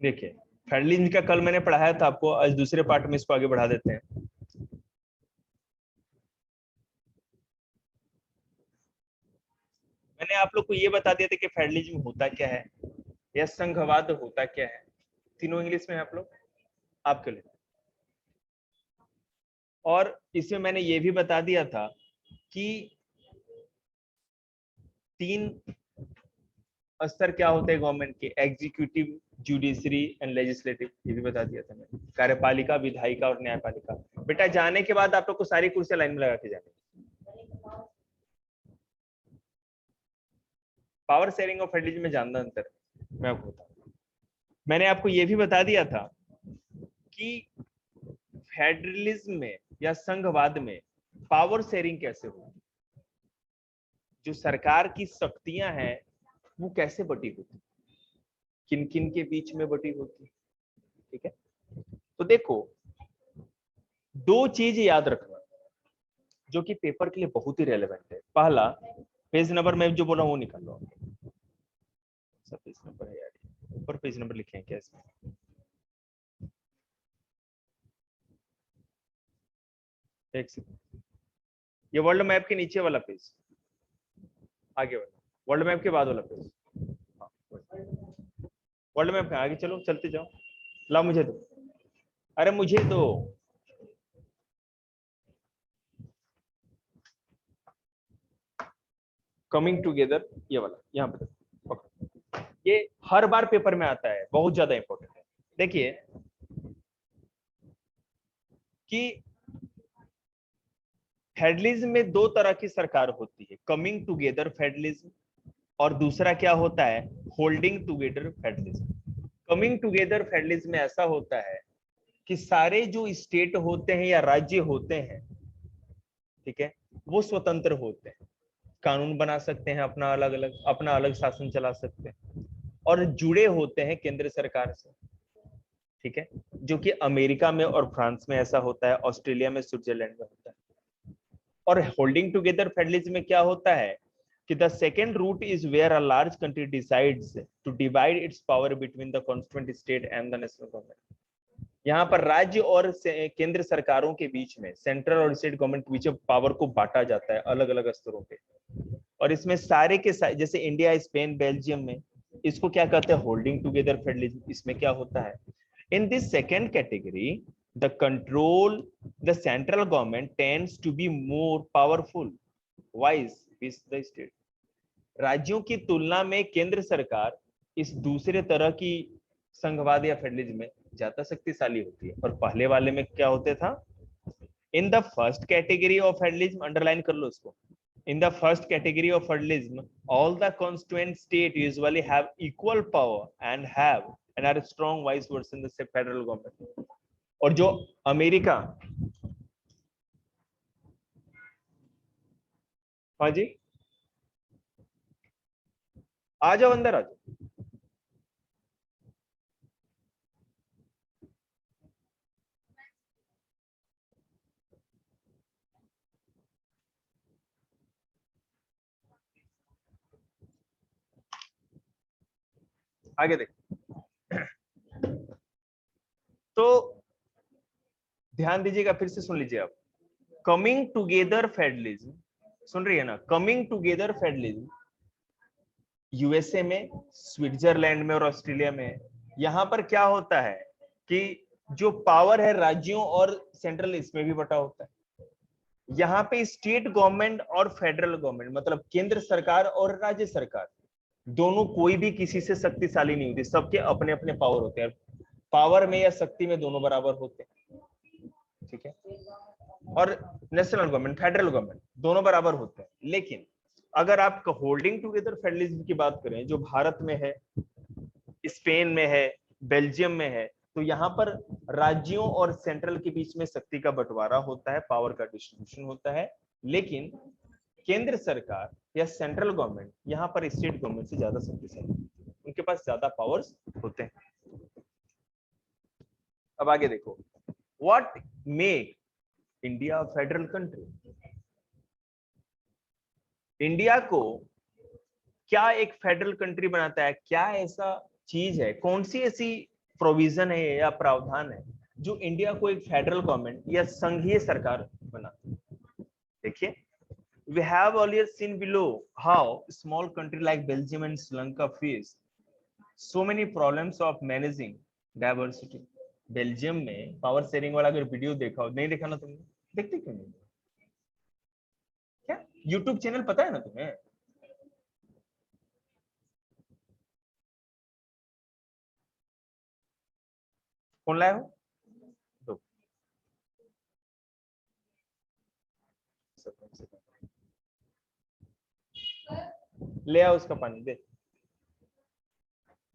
देखिए फेडरलिज्म का कल मैंने पढ़ाया था आपको, आज दूसरे पार्ट में इसको आगे बढ़ा देते हैं। मैंने आप लोग को ये बता दिया था कि फेडरलिज्म होता क्या है या संघवाद होता क्या है। तीनों इंग्लिश में है आप लोग, आपके लिए। और इसमें मैंने ये भी बता दिया था कि 3 स्तर क्या होते हैं गवर्नमेंट के, एग्जीक्यूटिव, जुडिशरी एंड लेजिस्लेटिव, ये भी बता दिया था मैंने, कार्यपालिका, विधायिका और न्यायपालिका। बेटा जाने के बाद आप लोग को सारी कुर्सियां लाइन में लगा के जाने। पावर शेयरिंग और फेडरलिज्म में जानना अंतर मैं आपको बताऊं। मैंने आपको यह भी बता दिया था कि फेडरलिज्म में या संघवाद में पावर शेयरिंग कैसे होगी, जो सरकार की शक्तियां हैं वो कैसे बटी होती, किन किन के बीच में बटी होती। ठीक है, तो देखो 2 चीज याद रखना जो कि पेपर के लिए बहुत ही रेलेवेंट है। पहला, पेज नंबर मैं जो बोला वो निकाल लो। सब पेज नंबर है यार, ऊपर पेज नंबर लिखे हैं क्या इसमें? एक सेकंड, ये वर्ल्ड मैप के नीचे वाला पेज, आगे वाला, वर्ल्ड मैप के बाद वाला पेज। वर्ल्ड मैप का आगे चलो, चलते जाओ। ला मुझे दो, अरे मुझे दो। कमिंग टुगेदर, ये वाला यहाँ पे, ये हर बार पेपर में आता है, बहुत ज्यादा इंपॉर्टेंट है। देखिए कि फेडरलिज्म में 2 तरह की सरकार होती है, कमिंग टुगेदर फेडरलिज्म और दूसरा क्या होता है, holding together federalism. Coming together federalism में ऐसा होता है कि सारे जो स्टेट होते हैं या राज्य होते हैं, ठीक है, वो स्वतंत्र होते हैं, कानून बना सकते हैं अपना अलग अलग, अपना अलग शासन चला सकते हैं और जुड़े होते हैं केंद्र सरकार से। ठीक है, जो कि अमेरिका में और फ्रांस में ऐसा होता है, ऑस्ट्रेलिया में, स्विट्जरलैंड में होता है। और होल्डिंग टुगेदर फेडरलिज्म में क्या होता है कि the second route is where a large country decides to divide its power between the constituent state and the national government. यहाँ पर राज्य और केंद्र सरकारों के बीच में, सेंट्रल और स्टेट गवर्नमेंट के बीच में पावर को बांटा जाता है अलग अलग स्तरों पे। और इसमें सारे के जैसे इंडिया, स्पेन, बेल्जियम में इसको क्या कहते हैं, होल्डिंग टुगेदर फेडरलिज्म। इसमें क्या होता है, in this second category the control, the central government tends to be more powerful wise with the state. राज्यों की तुलना में केंद्र सरकार इस दूसरे तरह की संघवाद या फेडरलिज्म में ज्यादा शक्तिशाली होती है। और पहले वाले में क्या होते था, in the first category of federalism, underline कर लो इसको, in the first category of federalism all the constituent state usually have equal power and have and are strong vice versa in the federal government। और जो America, हाँ जी, आ जाओ अंदर आ जाओ। आगे देखो, तो ध्यान दीजिएगा, फिर से सुन लीजिए आप। कमिंग टुगेदर फेडरलिज्म, सुन रही है ना, कमिंग टुगेदर फेडरलिज्म यूएसए में, स्विट्जरलैंड में और ऑस्ट्रेलिया में। यहां पर क्या होता है कि जो पावर है राज्यों और सेंट्रल, इसमें भी बटा होता है। यहाँ पे स्टेट गवर्नमेंट और फेडरल गवर्नमेंट, मतलब केंद्र सरकार और राज्य सरकार, दोनों कोई भी किसी से शक्तिशाली नहीं होती, सबके अपने अपने पावर होते हैं। पावर में या शक्ति में दोनों बराबर होते हैं। ठीक है, और नेशनल गवर्नमेंट, फेडरल गवर्नमेंट, दोनों बराबर होते हैं। लेकिन अगर आप होल्डिंग टुगेदर फेडरलिज्म की बात करें, जो भारत में है, स्पेन में है, बेल्जियम में है, तो यहाँ पर राज्यों और सेंट्रल के बीच में शक्ति का बंटवारा होता है, पावर का डिस्ट्रीब्यूशन होता है। लेकिन केंद्र सरकार या सेंट्रल गवर्नमेंट यहाँ पर स्टेट गवर्नमेंट से ज्यादा शक्तिशाली, उनके पास ज्यादा पावर्स होते हैं। अब आगे देखो, what make India federal country. India को क्या एक फेडरल कंट्री बनाता है, क्या ऐसा चीज है, कौन सी ऐसी प्रोविजन है या प्रावधान है जो इंडिया को एक फेडरल गवर्नमेंट या संघीय सरकार बनाती है। देखिए, we have earlier seen below how small country like Belgium and Sri Lanka face so many problems of managing diversity. Belgium में पावर शेयरिंग वाला अगर वीडियो देखा हो, नहीं देखा ना तुमने, देखते क्यों नहीं? क्या यूट्यूब चैनल पता है ना तुम्हें? कौन लाया हो? दो ले आओ उसका पानी दे।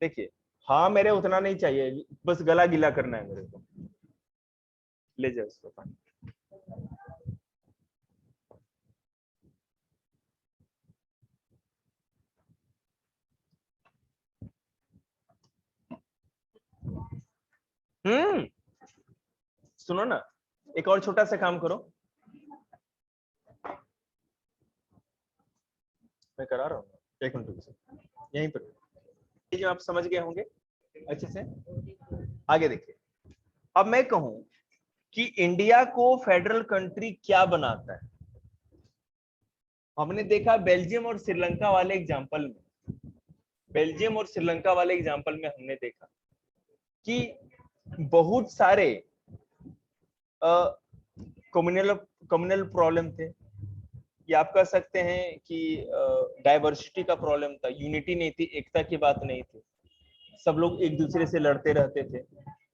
देखिए, हाँ मेरे उतना नहीं चाहिए, बस गला गीला करना है मेरे को। ले जाओ उसका पानी। सुनो ना, एक और छोटा सा काम करो, मैं करा रहा हूँ, एक मिनट रुको, यहीं पर जो आप समझ गए होंगे अच्छे से। आगे देखिए, अब मैं कहूं कि इंडिया को फेडरल कंट्री क्या बनाता है। हमने देखा बेल्जियम और श्रीलंका वाले एग्जांपल में, बेल्जियम और श्रीलंका वाले एग्जांपल में हमने देखा कि बहुत सारे कम्युनल प्रॉब्लम थे, या आप कह सकते हैं कि डाइवर्सिटी का प्रॉब्लम था, यूनिटी नहीं थी, एकता की बात नहीं थी, सब लोग एक दूसरे से लड़ते रहते थे।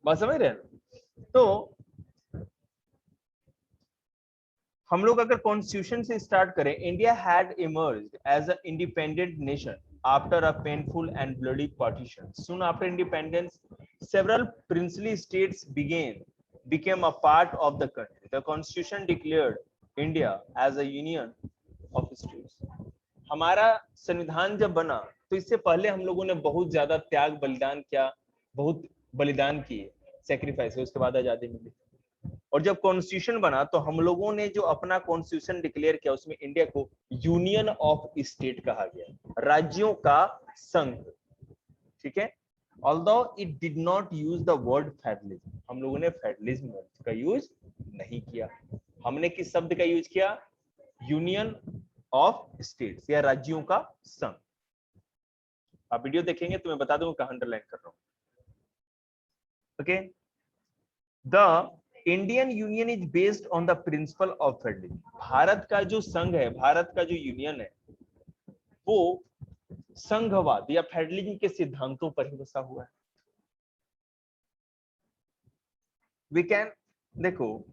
बात समझ रहे हैं? तो हम लोग अगर कॉन्स्टिट्यूशन से स्टार्ट करें, India had emerged as a independent nation after a painful and bloody partition. Soon after independence, several princely states became a part of the country. The constitution declared India as a union of states. हमारा संविधान जब बना तो इससे पहले हम लोगों ने बहुत ज्यादा त्याग बलिदान किया, बहुत बलिदान किए, सेक्रीफाइस, उसके बाद आजादी मिली। और जब कॉन्स्टिट्यूशन बना तो हम लोगों ने जो अपना कॉन्स्टिट्यूशन डिक्लेयर किया उसमें इंडिया को यूनियन ऑफ स्टेट कहा गया, राज्यों का संघ। ठीक है, although it did not use the word federalism, हम लोगों ने फेडरलिज्म का यूज नहीं किया, हमने किस शब्द का यूज किया? यूनियन ऑफ स्टेट्स या राज्यों का संघ। आप वीडियो देखेंगे तो मैं बता दूंगा कहां अंडरलाइन कर रहा हूं। Okay, the Indian union is based on the principle of federalism. Bharat का जो संघ है, भारत का जो यूनियन है, वो संघवाद या फेडरलिज्म के सिद्धांतों पर ही बसा हुआ है। वी कैन देखो,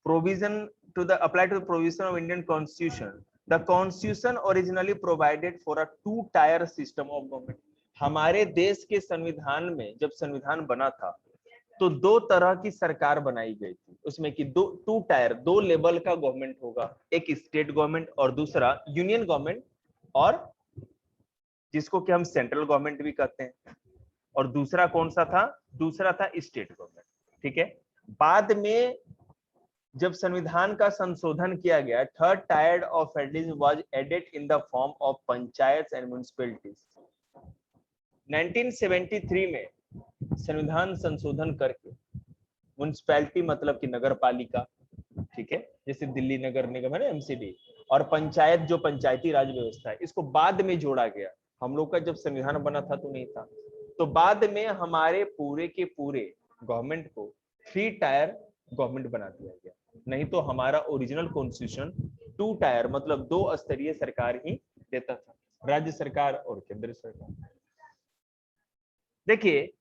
provision to the apply to the provision of Indian Constitution. The Constitution originally provided for a two-tier system of government. हमारे देश के संविधान में जब संविधान बना था तो दो तरह की सरकार बनाई गई थी, उसमें कि टू टायर, दो लेवल का गवर्नमेंट होगा, एक स्टेट गवर्नमेंट और दूसरा यूनियन गवर्नमेंट, और जिसको कि हम सेंट्रल गवर्नमेंट भी कहते हैं। और दूसरा कौन सा था? दूसरा था स्टेट गवर्नमेंट। ठीक है, बाद में जब संविधान का संशोधन किया गया, third tier of federalism was added in the form of panchayat and municipalities. 1973 में संविधान संशोधन करके म्युनिसिपैलिटी मतलब कि नगर पालिका, ठीक है, जैसे दिल्ली नगर निगम है ना, एमसीडी, और पंचायत जो पंचायती राज व्यवस्था है, इसको बाद में जोड़ा गया। हम लोग का जब संविधान बना था तो नहीं था, तो बाद में हमारे पूरे के पूरे गवर्नमेंट को थ्री टायर गवर्नमेंट बना दिया गया। नहीं तो हमारा ओरिजिनल कॉन्स्टिट्यूशन टू टायर मतलब दो स्तरीय सरकार ही देता था, राज्य सरकार और केंद्र सरकार। देखिए,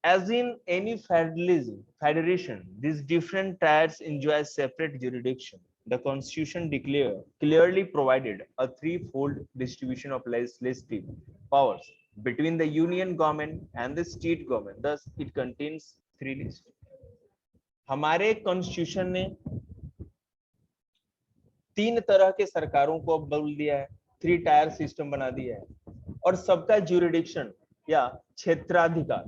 as in any federation, these different tiers enjoy separate jurisdiction. The Constitution clearly provided a threefold distribution of legislative powers between the union government and the state government. Thus, it contains three lists. हमारे constitution ने तीन तरह के सरकारों को अब बोल दिया है, थ्री टायर सिस्टम बना दिया है, और सबका ज्यूरिडिक्शन या क्षेत्राधिकार,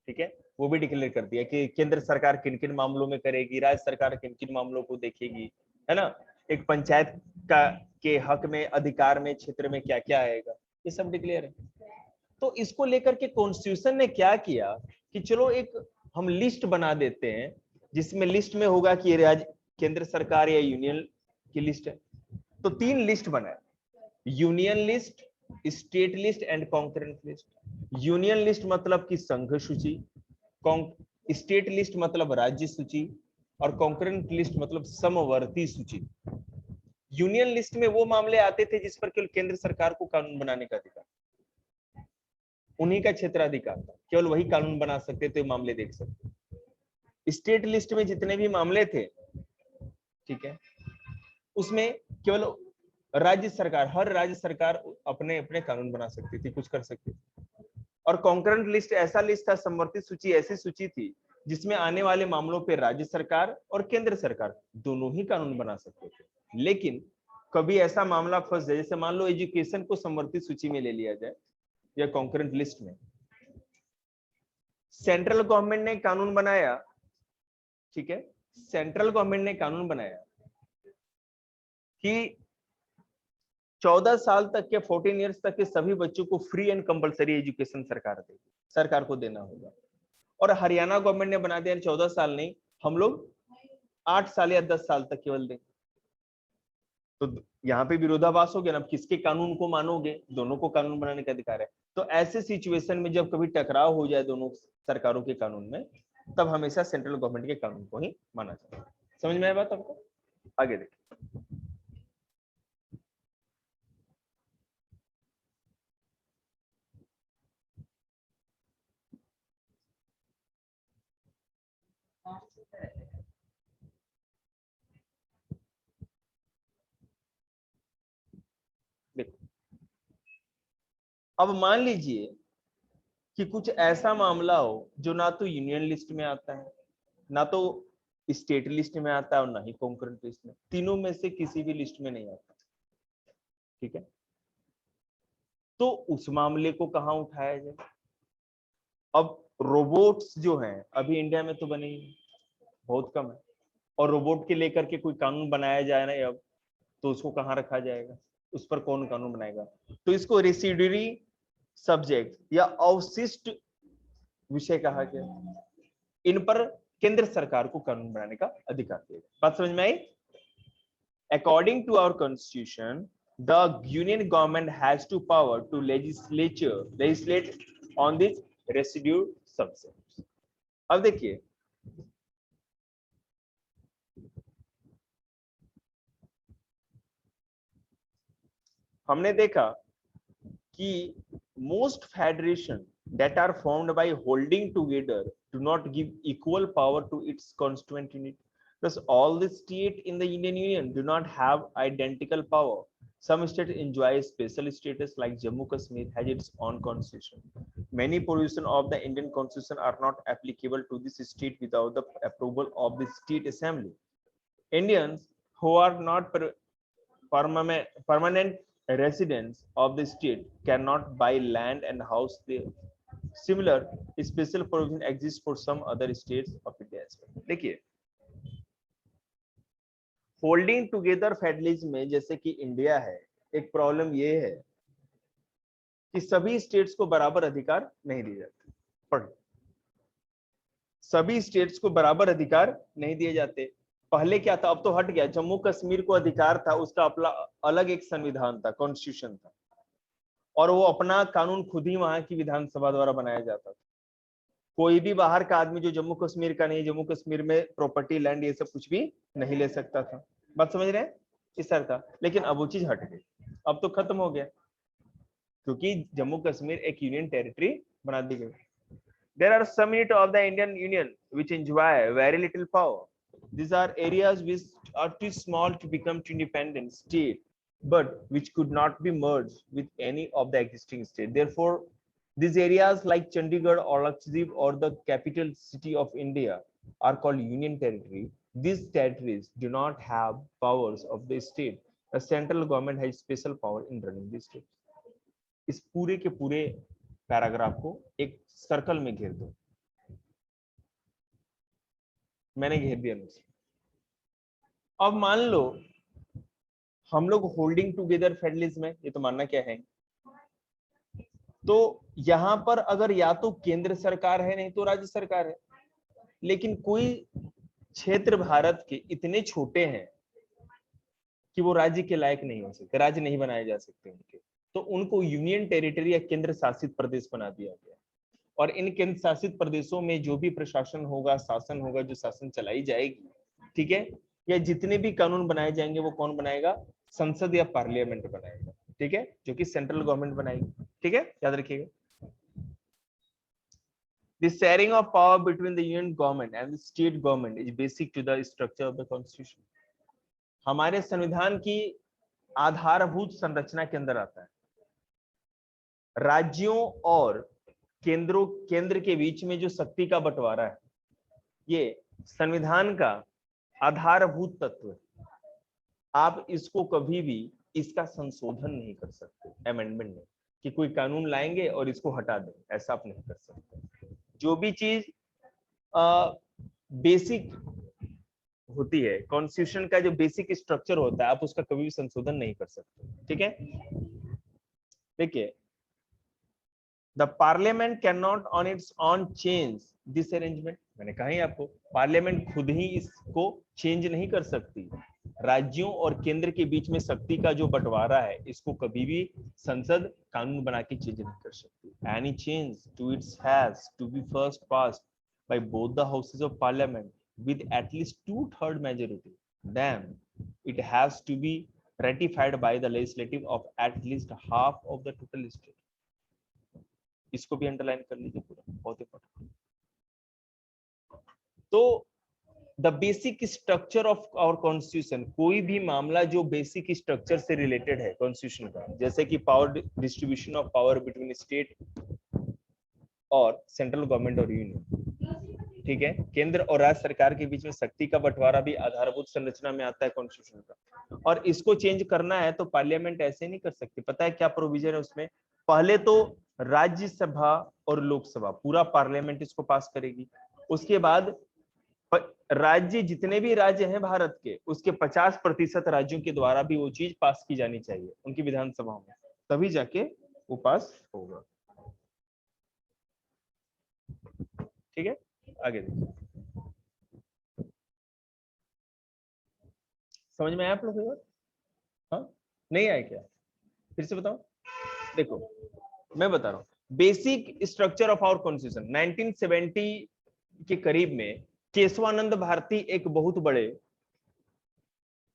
ठीक है, वो भी डिक्लेयर कर दिया कि केंद्र सरकार किन किन मामलों में करेगी, राज्य सरकार किन किन मामलों को देखेगी, है ना, एक पंचायत का के हक में, अधिकार में, क्षेत्र में क्या क्या आएगा, ये सब डिक्लेयर है। तो इसको लेकर के कॉन्स्टिट्यूशन ने क्या किया कि चलो एक हम लिस्ट बना देते हैं, जिसमें लिस्ट में होगा कि ये राज्य केंद्र सरकार या यूनियन की लिस्ट है। तो 3 लिस्ट बनाए, union list, state list and concurrent list. Union list मतलब कि संघ सूची, स्टेट लिस्ट मतलब राज्य सूची, और कॉन्करेंट लिस्ट मतलब समवर्ती सूची। यूनियन लिस्ट में वो मामले आते थे जिस पर केवल केंद्र सरकार को कानून बनाने का अधिकार, उन्हीं का क्षेत्राधिकार था, केवल वही कानून बना सकते थे, मामले देख सकते। स्टेट लिस्ट में जितने भी मामले थे, ठीक है, उसमें केवल राज्य सरकार, हर राज्य सरकार अपने अपने कानून बना सकती थी, कुछ कर सकती थी। और कॉन्करेंट लिस्ट ऐसा लिस्ट था, समवर्ती सूची ऐसी सूची थी जिसमें आने वाले मामलों पे राज्य सरकार और केंद्र सरकार दोनों ही कानून बना सकते थे। लेकिन कभी ऐसा मामला फंस जाए, जैसे मान लो एजुकेशन को समवर्ती सूची में ले लिया जाए या कॉन्करेंट लिस्ट में, सेंट्रल गवर्नमेंट ने कानून बनाया, ठीक है, सेंट्रल गवर्नमेंट ने कानून बनाया कि 14 साल तक के 14 इयर्स तक के सभी बच्चों को फ्री एंड कंपलसरी एजुकेशन सरकार देगी, सरकार को देना होगा। और हरियाणा गवर्नमेंट ने बना दिया 14 साल नहीं, हम लोग 8 साल या 10 साल तक केवल देंगे। तो यहाँ पे विरोधाभास हो गया ना, किसके कानून को मानोगे, दोनों को कानून बनाने का अधिकार है। तो ऐसे सिचुएशन में जब कभी टकराव हो जाए दोनों सरकारों के कानून में, तब हमेशा सेंट्रल गवर्नमेंट के कानून को ही माना जाता है। समझ में आया बात आपको? आगे देखिए, देखो अब मान लीजिए कि कुछ ऐसा मामला हो जो ना तो यूनियन लिस्ट में आता है, ना तो स्टेट लिस्ट में आता है, और ना ही कॉन्करेंट लिस्ट में, तीनों में से किसी भी लिस्ट में नहीं आता, ठीक है। तो उस मामले को कहां उठाया जाए? अब रोबोट्स जो हैं अभी इंडिया में तो बने ही बहुत कम है, और रोबोट के लेकर के कोई कानून बनाया जाए ना अब, तो उसको कहाँ रखा जाएगा, उस पर कौन कानून बनाएगा? तो इसको रेसिडुअरी सब्जेक्ट या अवशिष्ट विषय कहा गया। इन पर केंद्र सरकार को कानून बनाने का अधिकार दिया गया। बात समझ में आई? According to our constitution, the union government has to power to legislate on this residue subjects. अब देखिए, हमने देखा कि most federation that are formed by holding together do not give equal power to its constituent unit. Thus, all the states in the Indian Union do not have identical power. Some states enjoy special status, like Jammu Kashmir has its own constitution. Many provisions of the Indian constitution are not applicable to this state without the approval of the state assembly. Indians who are not permanent residents of the state cannot buy land and house there. Similar special provision exists for some other states of India as well. देखिए, holding together federalism में जैसे कि India है, एक problem ये है कि सभी स्टेट्स को बराबर अधिकार नहीं दिए जाते। पढ़, सभी स्टेट्स को बराबर अधिकार नहीं दिए जाते। पहले क्या था, अब तो हट गया, जम्मू कश्मीर को अधिकार था, उसका अपना अलग एक संविधान था, कॉन्स्टिट्यूशन था, और वो अपना कानून खुद ही वहां की विधानसभा द्वारा बनाया जाता था। कोई भी बाहर का आदमी जो जम्मू कश्मीर का नहीं, जम्मू कश्मीर में प्रॉपर्टी, लैंड, ये सब कुछ भी नहीं ले सकता था। बात समझ रहे हैं? इस तरह था। लेकिन अब वो चीज हट गई, अब तो खत्म हो गया, क्योंकि जम्मू कश्मीर एक यूनियन टेरिटरी बना दी गई। There are some units of the Indian Union which enjoy very little power. These are areas which are too small to become independent state, but which could not be merged with any of the existing state. Therefore, these areas like Chandigarh or Lakshadweep or the capital city of India are called Union Territory. These territories do not have powers of the state. The central government has special power in running these states. इस पूरे के पूरे paragraph को एक circle में घेर दो। मैंने घेर दिया नीचे। अब मान लो हम लोग होल्डिंग टुगेदर फेडरलिज्म में, ये तो मानना क्या है, तो यहाँ पर अगर या तो केंद्र सरकार है नहीं तो राज्य सरकार है, लेकिन कोई क्षेत्र भारत के इतने छोटे हैं कि वो राज्य के लायक नहीं हो सकते, राज्य नहीं बनाए जा सकते उनके, तो उनको यूनियन टेरिटरी या केंद्र शासित प्रदेश बना दिया गया। और इन केंद्र शासित प्रदेशों में जो भी प्रशासन होगा, शासन होगा, जो शासन चलाई जाएगी, ठीक है, या जितने भी कानून बनाए जाएंगे वो कौन बनाएगा? संसद या पार्लियामेंट बनाएगा, ठीक है, जो कि सेंट्रल गवर्नमेंट बनाएगी, ठीक है, याद रखिएगा। The sharing of power between the union government and the state government is basic to the structure of the constitution. हमारे संविधान की आधारभूत संरचना के अंदर आता है राज्यों और केंद्र के बीच में जो शक्ति का बंटवारा है, ये संविधान का आधारभूत तत्व है। आप इसको कभी भी इसका संशोधन नहीं कर सकते अमेंडमेंट में, कि कोई कानून लाएंगे और इसको हटा दें, ऐसा आप नहीं कर सकते। जो भी चीज बेसिक होती है, कॉन्स्टिट्यूशन का जो बेसिक स्ट्रक्चर होता है, आप उसका कभी भी संशोधन नहीं कर सकते, ठीक है। देखिए, the parliament can not on it's on change this arrangement. मैंने कहा ही आपको, पार्लियामेंट खुद ही इसको चेंज नहीं कर सकती। राज्यों और केंद्र के बीच में शक्ति का जो बंटवारा है, इसको कभी भी संसद कानून बना के चेंज नहीं कर सकती। Any change to its has to be first passed by both the houses of parliament with at least 2/3 majority, then it has to be ratified by the legislative of at least half of the total state। इसको भी underline कर लीजिए पूरा, बहुत इंपॉर्टेंट। तो the basic structure of our constitution, कोई भी मामला जो बेसिक स्ट्रक्चर से रिलेटेड है कॉन्स्टिट्यूशन का, जैसे कि power distribution of power between state और सेंट्रल गवर्नमेंट और यूनियन, ठीक है, केंद्र और राज्य सरकार के बीच में शक्ति का बंटवारा भी आधारभूत संरचना में आता है कॉन्स्टिट्यूशन का। और इसको चेंज करना है तो पार्लियामेंट ऐसे नहीं कर सकती। पता है क्या प्रोविजन है उसमें? पहले तो राज्यसभा और लोकसभा, पूरा पार्लियामेंट इसको पास करेगी। उसके बाद राज्य, जितने भी राज्य हैं भारत के, उसके 50% राज्यों के द्वारा भी वो चीज पास की जानी चाहिए उनकी विधानसभाओं में, तभी जाके वो पास होगा, ठीक है। आगे देखिए, समझ में आया आप लोगों को? हाँ, नहीं आया क्या? फिर से बताओ। देखो, मैं बता रहा हूँ basic structure of our constitution. 1970 के करीब में केशवानंद भारती एक बहुत बड़े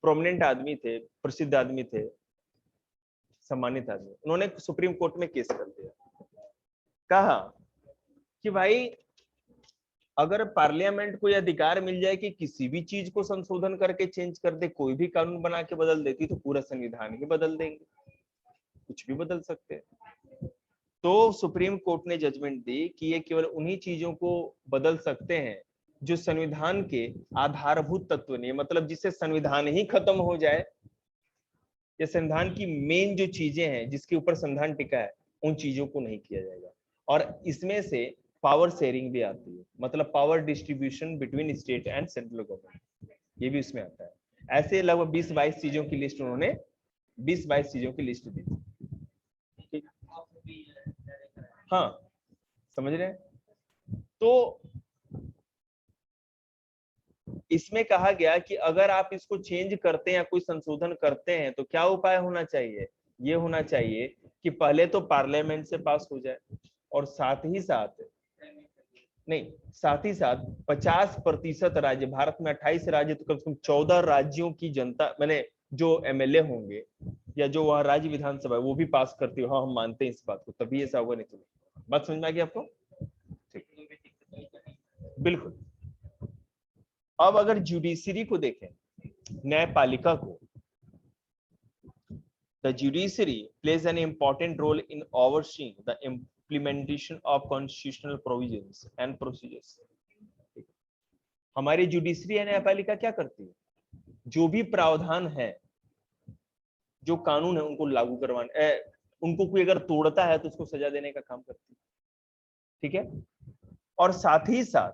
प्रोमिनेंट आदमी थे, प्रसिद्ध आदमी थे, सम्मानित आदमी। उन्होंने सुप्रीम कोर्ट में केस कर दिया, कहा कि भाई अगर पार्लियामेंट को यह अधिकार मिल जाए कि किसी भी चीज को संशोधन करके चेंज कर दे, कोई भी कानून बना के बदल देती, तो पूरा संविधान ही बदल देंगे, कुछ भी बदल सकते हैं। तो सुप्रीम कोर्ट ने जजमेंट दी कि ये केवल उन्हीं चीजों को बदल सकते हैं जो संविधान के आधारभूत तत्व नहीं, मतलब जिससे संविधान ही खत्म हो जाए, या संविधान की मेन जो चीजें हैं जिसके ऊपर संविधान टिका है, उन चीजों को नहीं किया जाएगा। और इसमें से पावर शेयरिंग भी आती है, मतलब power distribution between state and central government, ये भी उसमें आता है। ऐसे लगभग 20-22 चीजों की लिस्ट उन्होंने 20-22 चीजों की लिस्ट दी थी, ठीक। हाँ, समझ रहे हैं? तो इसमें कहा गया कि अगर आप इसको चेंज करते हैं या कोई संशोधन करते हैं तो क्या उपाय होना चाहिए? ये होना चाहिए कि पहले तो पार्लियामेंट से पास हो जाए, और साथ ही साथ 50% राज्य, भारत में 28 राज्य, तो कम से कम 14 राज्यों की जनता, मैंने जो एमएलए होंगे या जो वहां राज्य विधानसभा है, वो भी पास करती हो, हाँ हम मानते हैं इस बात को, तभी ऐसा होगा, नहीं तो नहीं। बात समझ में आ गई आपको? ठीक, बिल्कुल। अब अगर जुडिशरी को देखें, न्यायपालिका को, the judiciary plays an important role in overseeing the implementation of constitutional provisions and procedures। हमारी जुडिशरी या न्यायपालिका क्या करती है? जो भी प्रावधान है, जो कानून है, उनको लागू करवाने, उनको कोई अगर तोड़ता है तो उसको सजा देने का काम करती है, ठीक है। और साथ ही साथ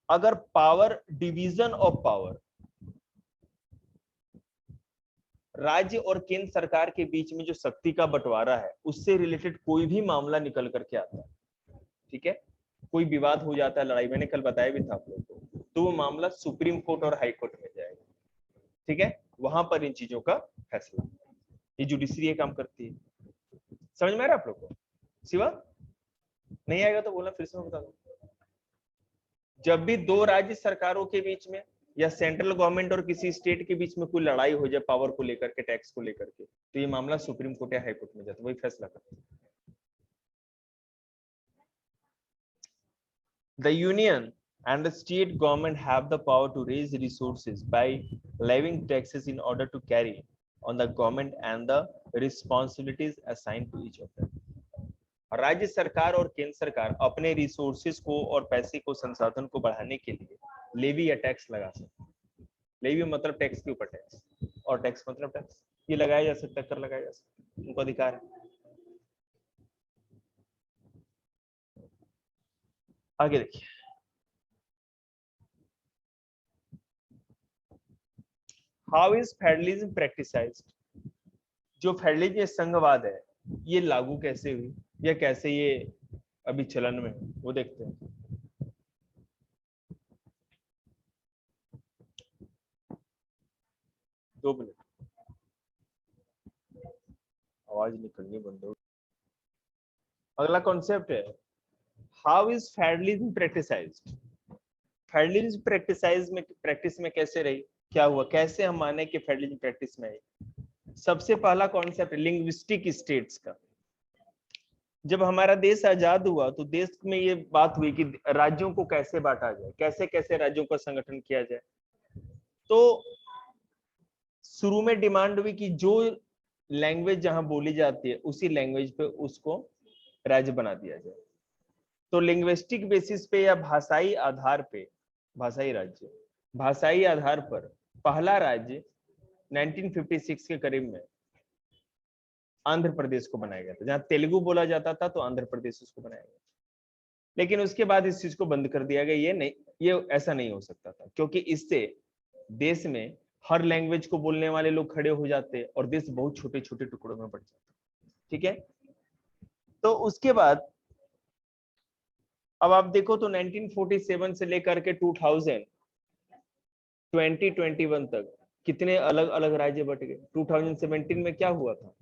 अगर पावर डिवीजन ऑफ पावर, राज्य और केंद्र सरकार के बीच में जो शक्ति का बंटवारा है उससे रिलेटेड कोई भी मामला निकल करके आता है, ठीक है, कोई विवाद हो जाता है, लड़ाई, मैंने कल बताया भी था आप लोगों को, तो वो मामला सुप्रीम कोर्ट और हाई कोर्ट में जाएगा, ठीक है, वहां पर इन चीजों का फैसला, ये जुडिशरी काम करती है। समझ में आ रहा है आप लोग को? शिवा, नहीं आएगा तो बोलना, फिर से मैं बता दूं। जब भी दो राज्य सरकारों के बीच में या सेंट्रल गवर्नमेंट और किसी स्टेट के बीच में कोई लड़ाई हो जाए पावर को लेकर के, टैक्स को लेकर के, तो ये मामला सुप्रीम कोर्ट या हाई कोर्ट में जाता है, वही फैसला करता है। The union and the state government have the power to raise resources by levying taxes in order to carry on the government and the responsibilities assigned to each of them. राज्य सरकार और केंद्र सरकार अपने रिसोर्सेज को और पैसे को, संसाधन को बढ़ाने के लिए लेवी या टैक्स लगा सकते हैं। लेवी मतलब टैक्स के ऊपर टैक्स, और टैक्स मतलब टैक्स, ये लगाया जा सकता है, कर लगाया जा सकता है, उनको अधिकार है। आगे देखिए, हाउ इज फेडरलिज्म प्रैक्टिसाइज्ड, जो फेडरलिज्म संघवाद है ये लागू कैसे हुई या कैसे ये अभी चलन में, वो देखते हैं। दो मिनट, आवाज निकलनी बंद हो। अगला कॉन्सेप्ट है, how is federalism practised, federalism practice में कैसे रही, क्या हुआ, कैसे हम माने कि फेडरलिज्म प्रैक्टिस में आई। सबसे पहला कॉन्सेप्ट लिंग्विस्टिक स्टेट्स का। जब हमारा देश आजाद हुआ तो देश में ये बात हुई कि राज्यों को कैसे बांटा जाए, कैसे कैसे राज्यों का संगठन किया जाए। तो शुरू में डिमांड हुई कि जो लैंग्वेज जहां बोली जाती है उसी लैंग्वेज पे उसको राज्य बना दिया जाए। तो लिंग्विस्टिक बेसिस पे या भाषाई आधार पे, भाषाई राज्य, भाषाई आधार पर पहला राज्य 1956 के करीब में आंध्र प्रदेश को बनाया गया था। जहां तेलुगु बोला जाता था तो आंध्र प्रदेश उसको बनाया गया, लेकिन उसके बाद इस चीज को बंद कर दिया गया। ये नहीं, ये ऐसा नहीं हो सकता था, क्योंकि इससे देश में हर लैंग्वेज को बोलने वाले लोग खड़े हो जाते और देश बहुत छोटे छोटे टुकड़ों में बढ़ जाता, ठीक है। तो उसके बाद अब आप देखो तो 1947 से लेकर के 2021 तक कितने अलग अलग राज्य बट गए। 2017 में क्या हुआ था,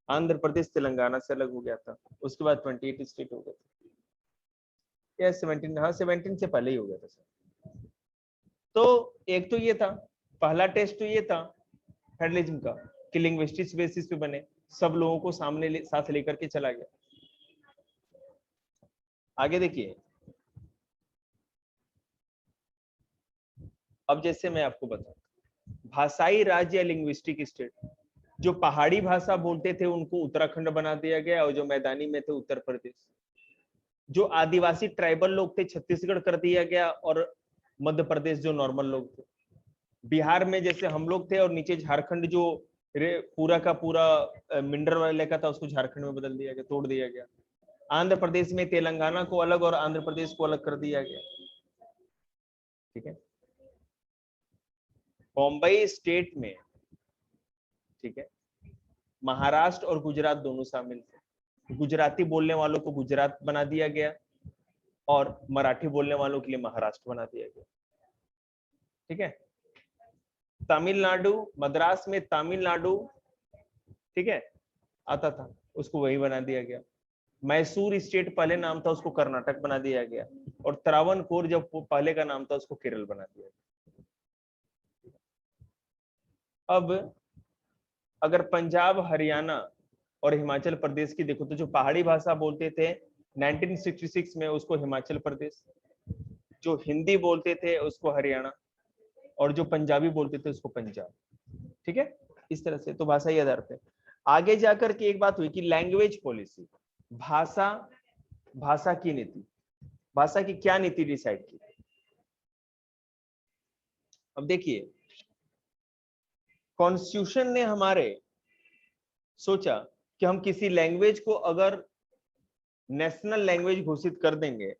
आंध्र प्रदेश तेलंगाना से अलग हो गया था, उसके बाद 28 स्टेट हो गए थे, या 17, हाँ 17 से पहले ही हो गया था सर। तो एक तो ये था, पहला टेस्ट तो ये था फेडरलिज्म का कि लिंग्विस्टिक्स बेसिस पे बने, सब लोगों को सामने साथ लेकर के चला गया। आगे देखिए, अब जैसे मैं आपको बताऊं, भाषाई राज्य या लिंग्विस्टिक स्टेट, जो पहाड़ी भाषा बोलते थे उनको उत्तराखंड बना दिया गया, और जो मैदानी में थे उत्तर प्रदेश। जो आदिवासी ट्राइबल लोग थे छत्तीसगढ़ कर दिया गया, और मध्य प्रदेश जो नॉर्मल लोग थे। बिहार में जैसे हम लोग थे, और नीचे झारखंड जो पूरा का पूरा मिनरल वाला इलाका था उसको झारखंड में बदल दिया गया, तोड़ दिया गया। आंध्र प्रदेश में तेलंगाना को अलग और आंध्र प्रदेश को अलग कर दिया गया, ठीक है। बॉम्बई स्टेट में, ठीक है, महाराष्ट्र और गुजरात दोनों शामिल थे। गुजराती बोलने वालों को गुजरात बना दिया गया और मराठी बोलने वालों के लिए महाराष्ट्र बना दिया गया, ठीक है। तमिलनाडु, मद्रास में तमिलनाडु, ठीक है, आता था, उसको वही बना दिया गया। मैसूर स्टेट पहले नाम था, उसको कर्नाटक बना दिया गया, और त्रावणकोर जब पहले का नाम था उसको केरल बना दिया गया। अब अगर पंजाब, हरियाणा और हिमाचल प्रदेश की देखो तो जो पहाड़ी भाषा बोलते थे 1966 में उसको हिमाचल प्रदेश, जो हिंदी बोलते थे उसको हरियाणा, और जो पंजाबी बोलते थे उसको पंजाब, ठीक है। इस तरह से तो भाषाई आधार पे आगे जाकर के एक बात हुई कि लैंग्वेज पॉलिसी, भाषा, भाषा की नीति, भाषा की क्या नीति डिसाइड की। अब देखिए, कॉन्स्टिट्यूशन ने हमारे सोचा कि हम किसी लैंग्वेज को अगर नेशनल लैंग्वेज घोषित कर देंगे,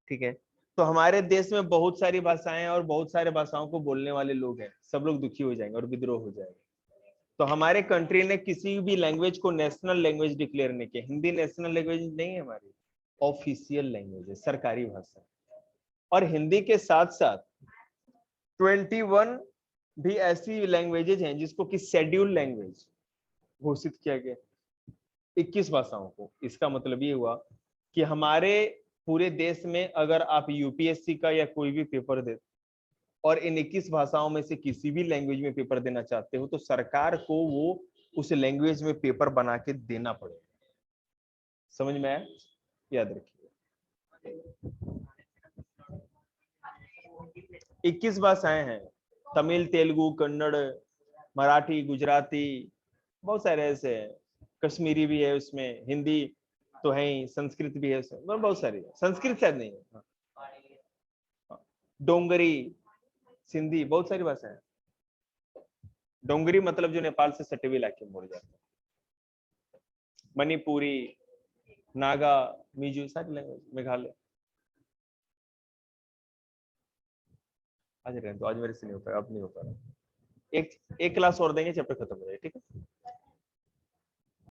ठीक है, तो हमारे देश में बहुत सारी भाषाएं और बहुत सारे भाषाओं को बोलने वाले लोग हैं, सब लोग दुखी हो जाएंगे और विद्रोह हो जाएगा। तो हमारे कंट्री ने किसी भी लैंग्वेज को नेशनल लैंग्वेज डिक्लेयर नहीं किया। हिंदी नेशनल लैंग्वेज नहीं है हमारी, ऑफिशियल लैंग्वेज है, सरकारी भाषा। और हिंदी के साथ साथ 21 भी ऐसी लैंग्वेजेज हैं जिसको कि शेड्यूल लैंग्वेज घोषित किया गया, 21 भाषाओं को। इसका मतलब ये हुआ कि हमारे पूरे देश में अगर आप यूपीएससी का या कोई भी पेपर दे और इन 21 भाषाओं में से किसी भी लैंग्वेज में पेपर देना चाहते हो तो सरकार को वो उस लैंग्वेज में पेपर बना के देना पड़ेगा। समझ में आया? याद रखिए 21 भाषाएं हैं, तमिल, तेलुगु, कन्नड़, मराठी, गुजराती, बहुत सारे ऐसे हैं, कश्मीरी भी है उसमें, हिंदी तो है ही, संस्कृत भी है उसमें, बहुत सारी। संस्कृत शायद नहीं है, डोंगरी, सिंधी, बहुत सारी भाषाएं। डोंगरी मतलब जो नेपाल से सटे हुए इलाके में बोले जाते हैं। मणिपुरी, नागा, मिजो, सारी लैंग्वेज, मेघालय। आज रहने दो, आज मेरे से नहीं हो पाया, अब नहीं हो पा रहा। एक क्लास और देंगे, चैप्टर खत्म हो जाएगा, ठीक है।